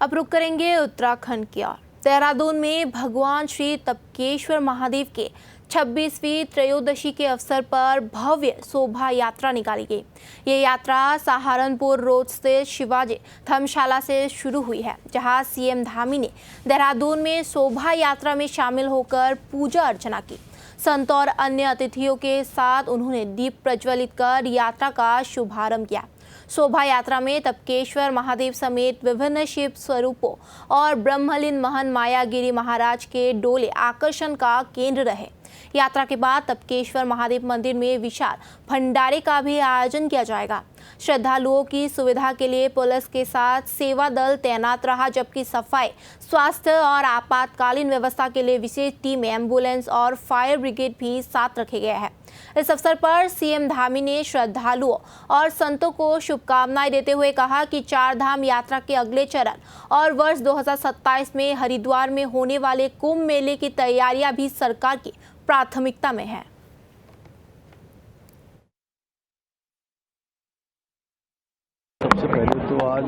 अब रुक करेंगे उत्तराखंड की ओर। देहरादून में भगवान श्री तपकेश्वर महादेव के 26वीं त्रयोदशी के अवसर पर भव्य शोभा यात्रा निकाली गई। ये यात्रा सहारनपुर रोड स्थित शिवाजी धर्मशाला से शुरू हुई है, जहां सीएम धामी ने देहरादून में शोभा यात्रा में शामिल होकर पूजा अर्चना की। संत और अन्य अतिथियों के साथ उन्होंने दीप प्रज्वलित कर यात्रा का शुभारंभ किया। शोभा यात्रा में तपकेश्वर महादेव समेत विभिन्न शिव स्वरूपों और ब्रह्मलीन महंत मायागिरी महाराज के डोले आकर्षण का केंद्र रहे। यात्रा के बाद तपकेश्वर महादेव मंदिर में विशाल भंडारे का भी आयोजन किया जाएगा। श्रद्धालुओं की सुविधा के लिए पुलिस के साथ सेवा दल तैनात रहा, जबकि सफाई, स्वास्थ्य और आपातकालीन व्यवस्था के लिए विशेष टीम, एम्बुलेंस और फायर ब्रिगेड भी साथ रखे गए हैं। इस अवसर पर सीएम धामी ने श्रद्धालुओं और संतों को शुभकामनाएं देते हुए कहा कि चार धाम यात्रा के अगले चरण और वर्ष 2027 में हरिद्वार में होने वाले कुंभ मेले की तैयारियां भी सरकार की प्राथमिकता में है। सबसे पहले तो आज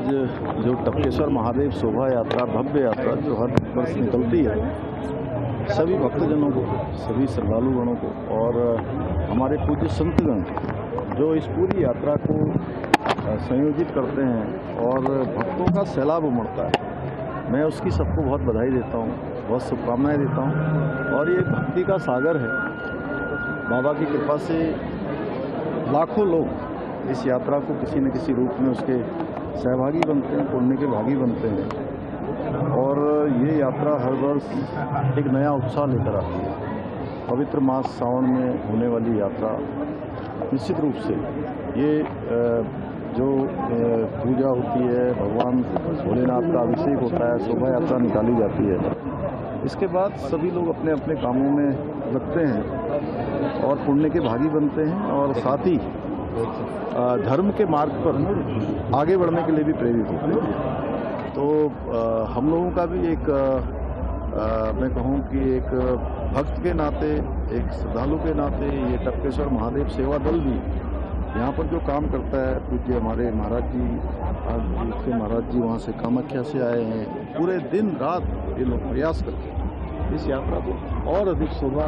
जो टपकेश्वर महादेव शोभा यात्रा, भव्य यात्रा जो हर वर्ष निकलती है, सभी भक्तजनों को, सभी श्रद्धालुगणों को और हमारे पूज्य संतगण जो इस पूरी यात्रा को संयोजित करते हैं और भक्तों का सैलाब उमड़ता है, मैं उसकी सबको बहुत बधाई देता हूँ, बहुत शुभकामनाएं देता हूँ। और ये भक्ति का सागर है। बाबा की कृपा से लाखों लोग इस यात्रा को किसी न किसी रूप में उसके सहभागी बनते हैं, पुण्य के भागी बनते हैं और ये यात्रा हर वर्ष एक नया उत्साह लेकर आती है। पवित्र मास सावन में होने वाली यात्रा निश्चित रूप से ये जो पूजा होती है, भगवान भोलेनाथ का अभिषेक होता है, शोभा यात्रा निकाली जाती है, इसके बाद सभी लोग अपने अपने कामों में लगते हैं और पुण्य के भागी बनते हैं और साथ ही धर्म के मार्ग पर आगे बढ़ने के लिए भी प्रेरित होते हैं। तो हम लोगों का भी एक मैं कहूँ कि एक भक्त के नाते, एक श्रद्धालु के नाते, ये टपकेश्वर महादेव सेवा दल भी यहाँ पर जो काम करता है, पूज्य हमारे महाराज जी, आज के महाराज जी वहाँ से कामाख्या से आए हैं, पूरे दिन रात ये लोग प्रयास करके इस यात्रा को और अधिक शोभा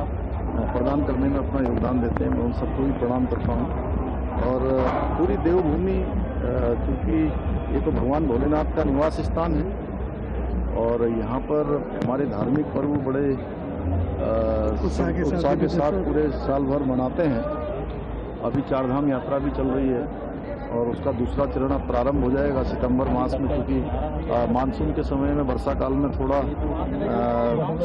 प्रदान करने में अपना योगदान देते हैं। मैं उन सबको भी प्रणाम करता हूँ। और पूरी देवभूमि, क्योंकि ये तो भगवान भोलेनाथ का निवास स्थान है और यहाँ पर हमारे धार्मिक पर्व बड़े उत्साह के साथ पूरे साल भर मनाते हैं। अभी चारधाम यात्रा भी चल रही है और उसका दूसरा चरण अब प्रारंभ हो जाएगा सितंबर मास में, क्योंकि मानसून के समय में, वर्षा काल में थोड़ा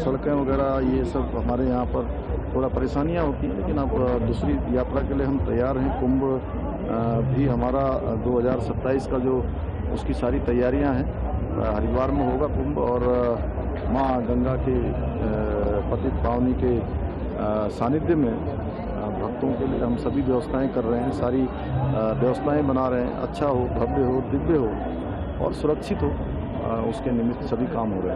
सड़कें वगैरह ये सब हमारे यहाँ पर थोड़ा परेशानियाँ होती हैं, लेकिन अब दूसरी यात्रा के लिए हम तैयार हैं। कुंभ भी हमारा 2027 का जो उसकी सारी तैयारियाँ हैं। हरिद्वार में होगा कुंभ और माँ गंगा के पतित पावनी के सानिध्य में भक्तों के लिए हम सभी व्यवस्थाएं कर रहे हैं, सारी व्यवस्थाएं बना रहे हैं। अच्छा हो, भव्य हो, दिव्य हो और सुरक्षित हो, उसके निमित्त सभी काम हो रहे हैं।